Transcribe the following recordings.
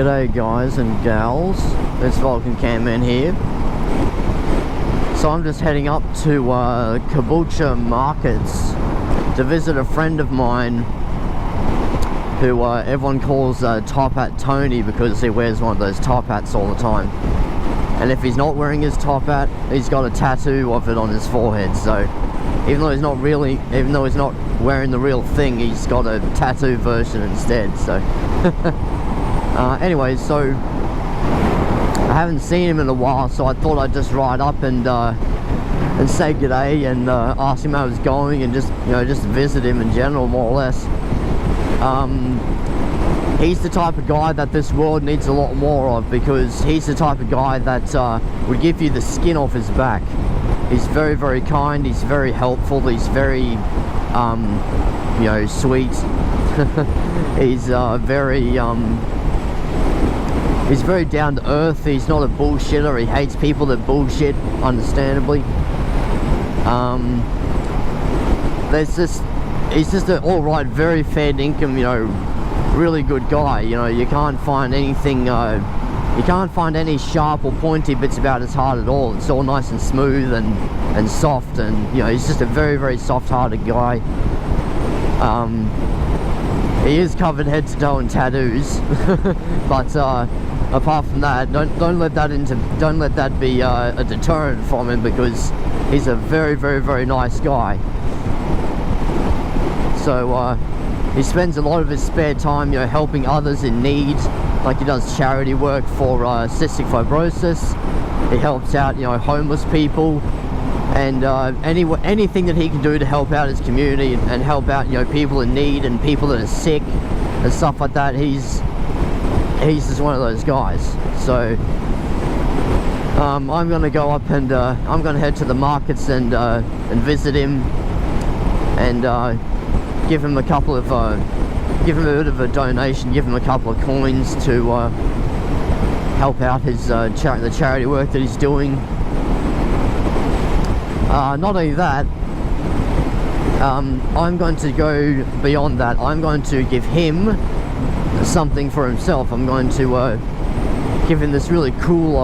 G'day guys and gals, it's Vulcan Camman here. So I'm just heading up to Caboolture Markets to visit a friend of mine who everyone calls Tophat Tony because he wears one of those top hats all the time. And if he's not wearing his top hat, he's got a tattoo of it on his forehead. So even though he's not wearing the real thing, he's got a tattoo version instead. So anyway, so I haven't seen him in a while, so I thought I'd just ride up and say g'day and ask him how it's going, and just visit him in general, more or less. He's the type of guy that this world needs a lot more of, because he's the type of guy that would give you the skin off his back. He's very, very kind, he's very helpful, he's very sweet. He's very down to earth. He's not a bullshitter. He hates people that bullshit, understandably. He's just an alright, very fair income, really good guy. You can't find anything, you can't find any sharp or pointy bits about his heart at all. It's all nice and smooth and soft, and he's just a very, very soft-hearted guy. He is covered head to toe in tattoos, but apart from that, don't let that be a deterrent from him, because he's a very, very, very nice guy. So he spends a lot of his spare time, helping others in need. Like, he does charity work for cystic fibrosis. He helps out, homeless people, and anything that he can do to help out his community and help out, people in need and people that are sick and stuff like that. He's just one of those guys. So I'm gonna go up and I'm gonna head to the markets and visit him, and give him a couple of give him a bit of a donation, give him a couple of coins to help out his the charity work that he's doing. Not only that, I'm going to go beyond that. I'm going to give him something for himself. I'm going to give him this really cool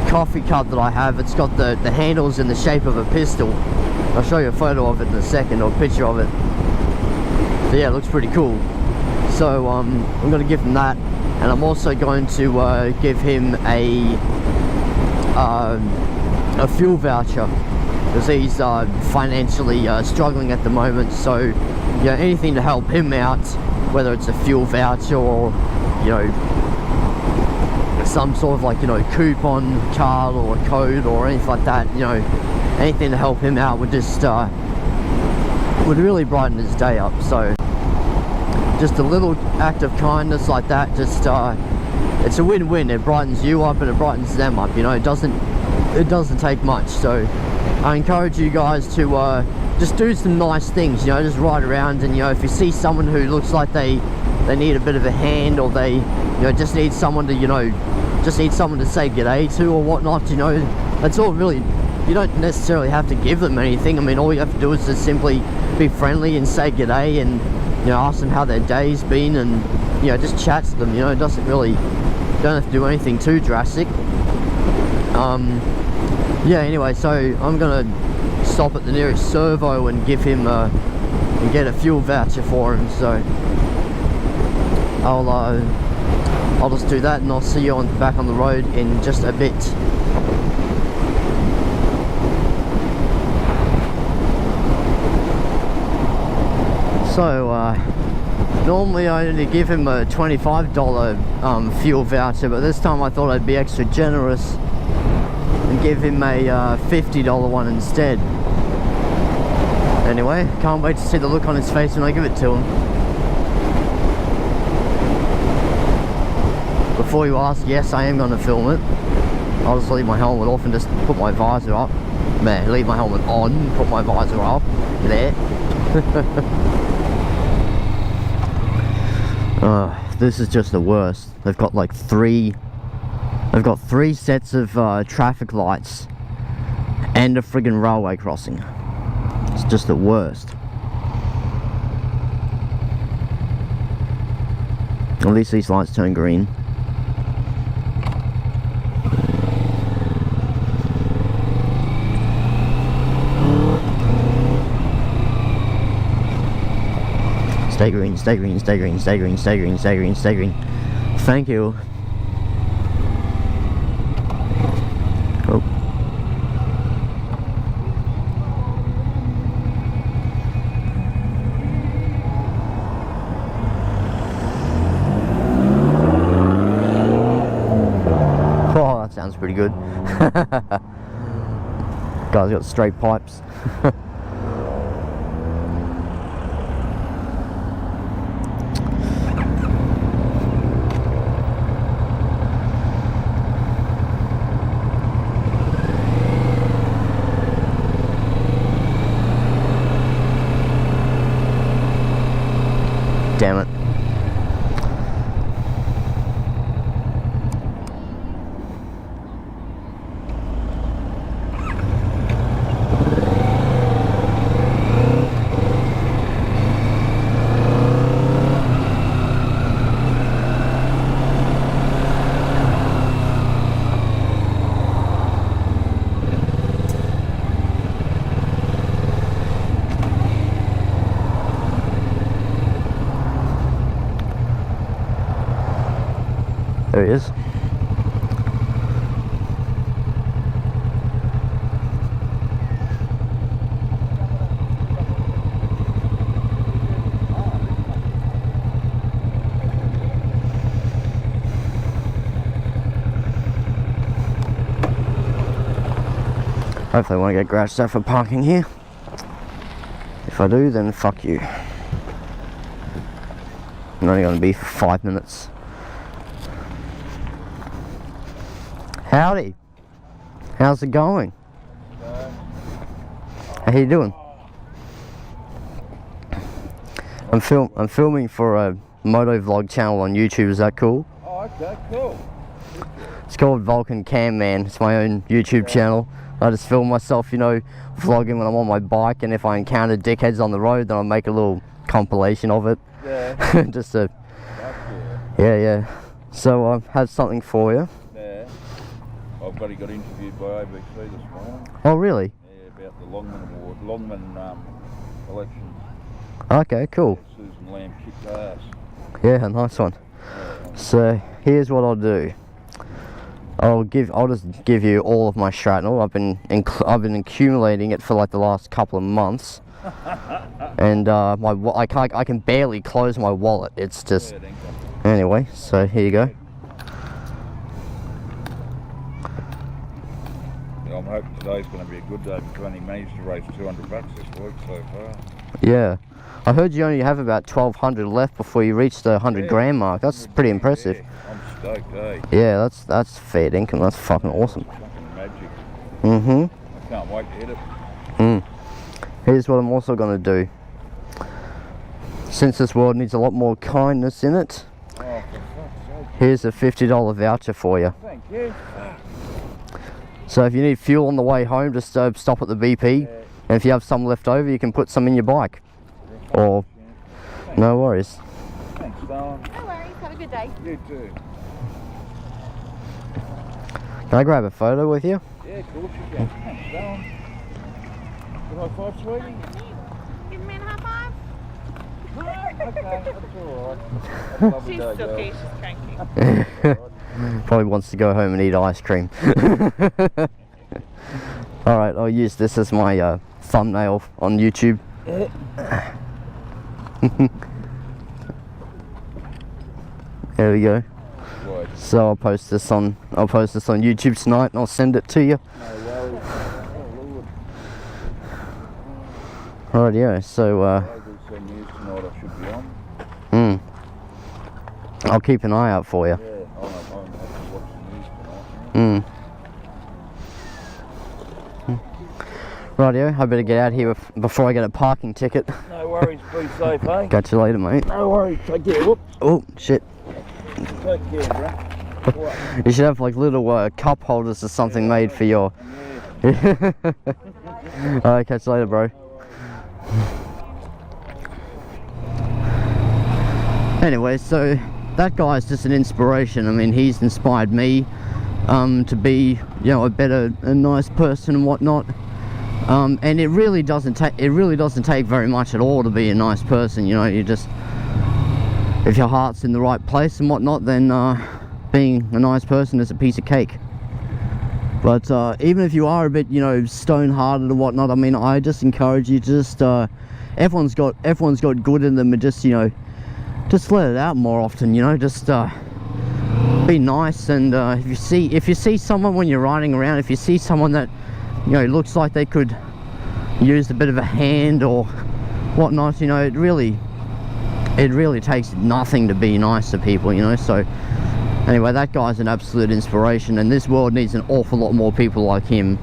coffee cup that I have. It's got the handles in the shape of a pistol. I'll show you a photo of it in a second, or a picture of it. So yeah, it looks pretty cool. So I'm going to give him that, and I'm also going to give him a fuel voucher, because he's financially struggling at the moment. So anything to help him out, whether it's a fuel voucher or some sort of coupon card or a code or anything like that, anything to help him out would just would really brighten his day up. So just a little act of kindness like that, just it's a win-win. It brightens you up and it brightens them up. It doesn't take much. So I encourage you guys to just do some nice things, just ride around, and if you see someone who looks like they need a bit of a hand, or they just need someone to say g'day to or whatnot, that's all really. You don't necessarily have to give them anything. I mean, all you have to do is just simply be friendly and say g'day, and ask them how their day's been, and just chat to them. It doesn't really, you don't have to do anything too drastic. Yeah, anyway, so I'm gonna stop at the nearest servo and give him and get a fuel voucher for him. So I'll just do that, and I'll see you back on the road in just a bit. So normally I only give him a $25 fuel voucher, but this time I thought I'd be extra generous and give him a $50 one instead. Anyway, can't wait to see the look on his face when I give it to him. Before you ask, yes, I am going to film it. I'll just leave my helmet off and just put my visor up. Man, leave my helmet on, put my visor up. There. This is just the worst. They've got like three sets of traffic lights and a friggin' railway crossing. It's just the worst. At least these lights turn green. Stay green, stay green, stay green, stay green, stay green, stay green, stay green. Thank you. Oh. Oh, that sounds pretty good. Guy's got straight pipes. Damn it. There he is. Hopefully I won't get garage stuff for parking here. If I do, then fuck you. I'm only going to be for 5 minutes. Howdy. How's it going? How you doing? I'm filming for a moto vlog channel on YouTube. Is that cool? Oh, okay, cool. It's called Vulcan Cam Man. It's my own YouTube channel. I just film myself, you know, vlogging when I'm on my bike, and if I encounter dickheads on the road, then I'll make a little compilation of it. Yeah. Just to... Yeah. So I have something for you. Yeah. I've got interviewed by ABC this morning. Oh, really? Yeah, about the Longman election. Okay, cool. Susan Lamb kicked ass. Yeah, nice one. So here's what I'll do. I'll just give you all of my shrapnel. I've been accumulating it for like the last couple of months, and I can barely close my wallet. It's just anyway. So here you go. Yeah, I'm hoping today's going to be a good day because I only managed to raise $200 this week so far. Yeah, I heard you only have about 1,200 left before you reach the 100 grand mark. That's pretty impressive. Yeah. I'm stoked, eh? Yeah, that's fair income. That's fucking awesome. Fucking magic. Mm-hmm. I can't wait to hit it. Here's what I'm also going to do. Since this world needs a lot more kindness in it, Oh, for fuck's sake. here's a $50 voucher for you. Thank you. So if you need fuel on the way home, just stop at the BP. And if you have some left over, you can put some in your bike. Or, no worries. Thanks, darling. No worries, have a good day. You too. Can I grab a photo with you? Yeah, of course you can. Thanks, darling. Good high five, sweetie. Give me a high five. Okay, that's alright. Have a lovely She's day, silky, girl. she's cranky. Probably wants to go home and eat ice cream. Alright, I'll use this as my thumbnail on YouTube. There we go. Right. So I'll post this on YouTube tonight and I'll send it to you. No worries. Oh, Lord. Rightio, so ABC News tonight I should be on. I'll keep an eye out for you. Yeah, I'm have to watch the news tonight. Rightio, I better get out here before I get a parking ticket. No worries, be safe, eh? Catch you later, mate. No worries, take care. Whoop. Oh, shit. Take care, bro. What? You should have like little cup holders or something made for your... Yeah. Alright, catch you later, bro. Anyway, so that guy's just an inspiration. I mean, he's inspired me to be, you know, a nice person and whatnot. And it really doesn't take very much at all to be a nice person. You know, you just, if your heart's in the right place and whatnot, then being a nice person is a piece of cake. But even if you are a bit, you know, stone-hearted and whatnot, I mean, I just encourage you to just, everyone's got good in them, and just, you know, just let it out more often. You know, just be nice. And if you see someone when you're riding around, if you see someone that, you know, looks like they could use a bit of a hand or whatnot, you know, it really takes nothing to be nice to people, you know. So anyway, that guy's an absolute inspiration, and this world needs an awful lot more people like him.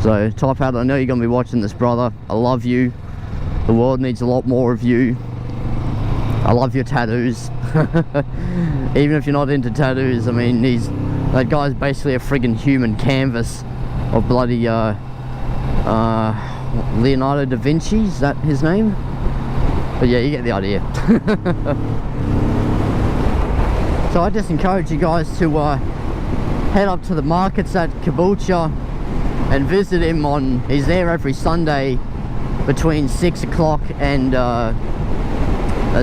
So Tophat, I know you're gonna be watching this, brother. I love you. The world needs a lot more of you. I love your tattoos. Even if you're not into tattoos, I mean, that guy's basically a friggin' human canvas of bloody Leonardo da Vinci, is that his name? But yeah, you get the idea. So I just encourage you guys to head up to the markets at Caboolture and visit him he's there every Sunday between 6 o'clock and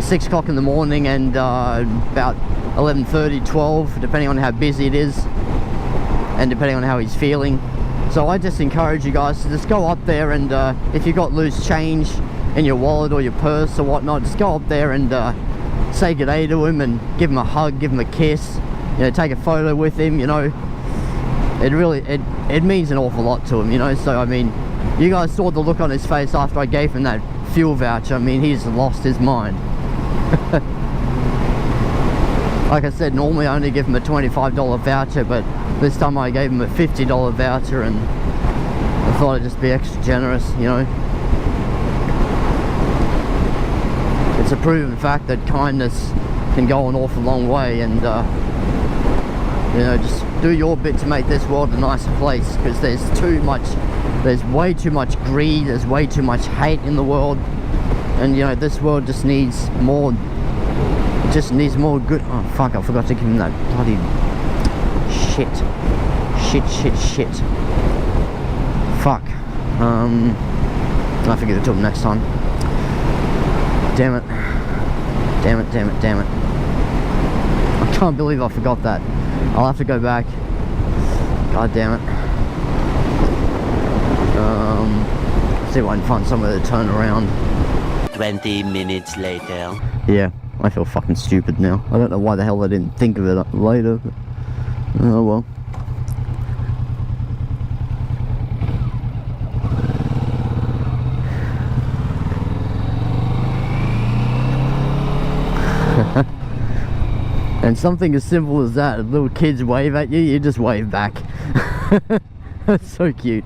6 o'clock in the morning and about 11:30, 12, depending on how busy it is and depending on how he's feeling. So I just encourage you guys to just go up there, and if you've got loose change in your wallet or your purse or whatnot, just go up there and say good day to him and give him a hug, give him a kiss, you know, take a photo with him. You know, it means an awful lot to him, you know. So I mean, you guys saw the look on his face after I gave him that fuel voucher. I mean, he's lost his mind. Like I said, normally I only give him a $25 voucher, but this time I gave him a $50 voucher, and I thought I'd just be extra generous, you know. It's a proven fact that kindness can go an awful long way, and you know, just do your bit to make this world a nicer place, because there's way too much greed, there's way too much hate in the world, and you know, this world just needs more. It just needs more good. Oh fuck! I forgot to give him that bloody shit. Fuck. I forget to tell him next time. Damn it. I can't believe I forgot that. I'll have to go back. God damn it. See if I can find somewhere to turn around. 20 minutes later. Yeah, I feel fucking stupid now. I don't know why the hell I didn't think of it later, but oh well. And something as simple as that, if little kids wave at you, you just wave back. That's so cute.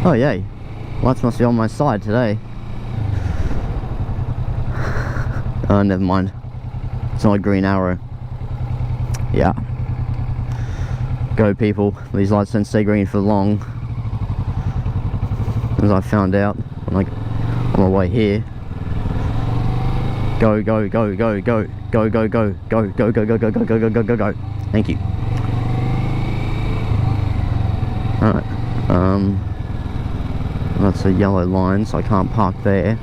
Oh yay, lights must be on my side today. Oh, never mind. It's not a green arrow. Yeah. Go people, these lights don't stay green for long. As I found out on my way here. Go. Thank you. Alright. That's a yellow line, so I can't park there.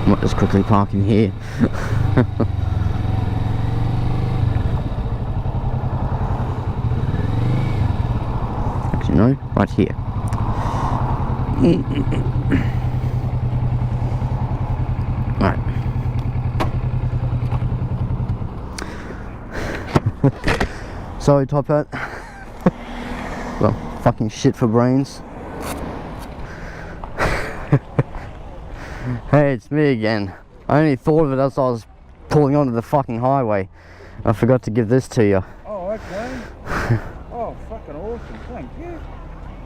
I might just quickly park in here. Actually, no, right here. Right. Sorry, Tophat. Well, fucking shit for brains. Hey, it's me again. I only thought of it as I was pulling onto the fucking highway. I forgot to give this to you. Oh, okay. Oh, fucking awesome. Thank you.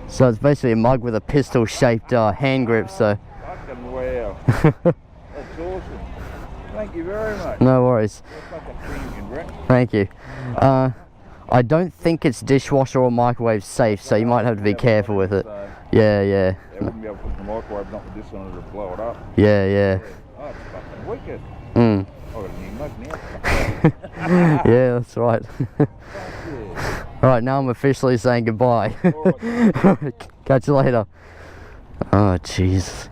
So it's basically a mug with a pistol-shaped hand grip, so... Fucking wow. That's awesome. Thank you very much. No worries. You're fucking thinking, Brett. Thank you. I don't think it's dishwasher or microwave safe, so you might have to be careful with it. Yeah. They wouldn't be able to put the microwave not with this on it to blow it up. Yeah. Oh, it's fucking wicked. Mm. I've got a new mug now. Yeah, that's right. Fuck yeah. Alright, now I'm officially saying goodbye. Catch you later. Oh, jeez.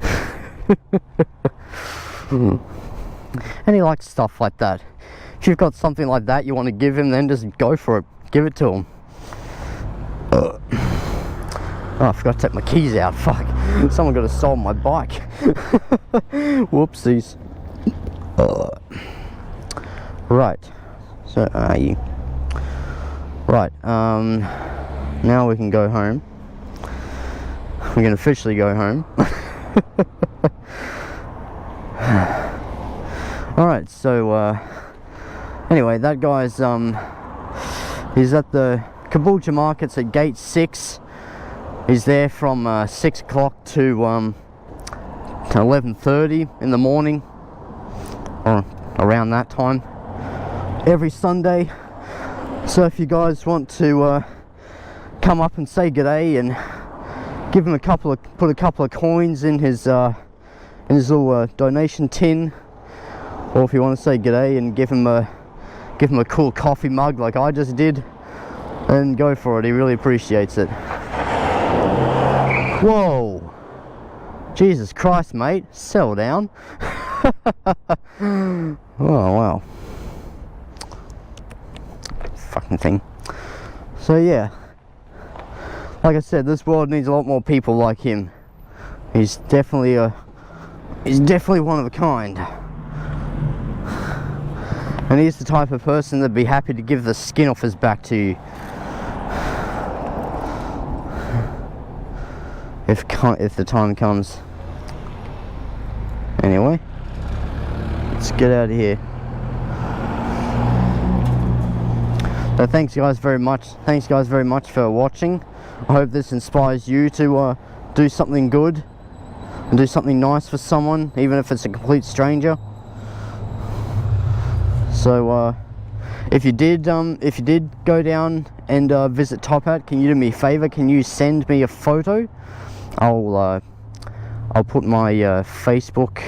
And he likes stuff like that. If you've got something like that you want to give him, then just go for it. Give it to him. Oh, I forgot to take my keys out. Fuck. Someone got to stole my bike. Whoopsies. Right. So are you? Right. Now we can go home. We can officially go home. Alright, so anyway, that guy's he's at the Caboolture Markets at gate 6. He's there from 6 o'clock to 11:30 in the morning, or around that time, every Sunday. So if you guys want to come up and say g'day and give him put a couple of coins in his little donation tin, or if you want to say g'day and give him a cool coffee mug like I just did, then go for it. He really appreciates it. Whoa, Jesus Christ, mate, settle down. Oh wow, fucking thing. So yeah, like I said, this world needs a lot more people like him. He's definitely one of a kind. And he's the type of person that'd be happy to give the skin off his back to you. If the time comes. Anyway, let's get out of here. So thanks guys very much. Thanks guys very much for watching. I hope this inspires you to do something good and do something nice for someone, even if it's a complete stranger. So if you did go down and visit Tophat, can you do me a favor? Can you send me a photo? I'll put my Facebook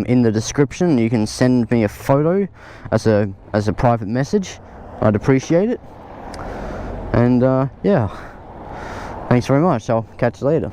in the description. You can send me a photo as a private message. I'd appreciate it. And yeah, thanks very much. I'll catch you later.